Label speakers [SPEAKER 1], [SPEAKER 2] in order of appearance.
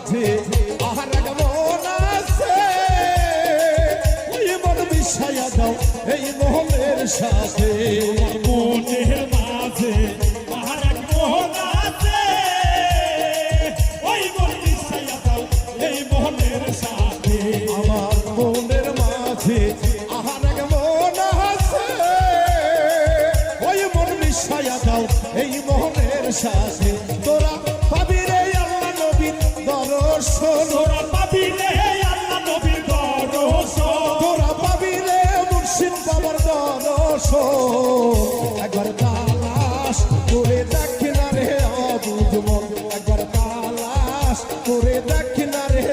[SPEAKER 1] মাঝে আর এক মন আছে, ওই মন মিশাইয়া দাও এই মোহনের সাথে।
[SPEAKER 2] মনের মাঝে আর এক মোহন আছে, ওই মন মিশাইয়া দাও এই মোহনের সাথে।
[SPEAKER 1] আমার মনের মাঝে আর এক মন আছে, ওই মন মিশাইয়া দাও এই মোহনের সাথে। তোরা পাবি রে আল্লাহ নবীর দর্শন,
[SPEAKER 2] তোরা পাবি রে আল্লাহ নবীর দর্শন,
[SPEAKER 1] তোরা পাবি রে মুর্শিদ বাবার দর্শন। একবার তালাশ করে দেখ না রে অবুঝ মন, একবার তালাশ করে দেখ না রে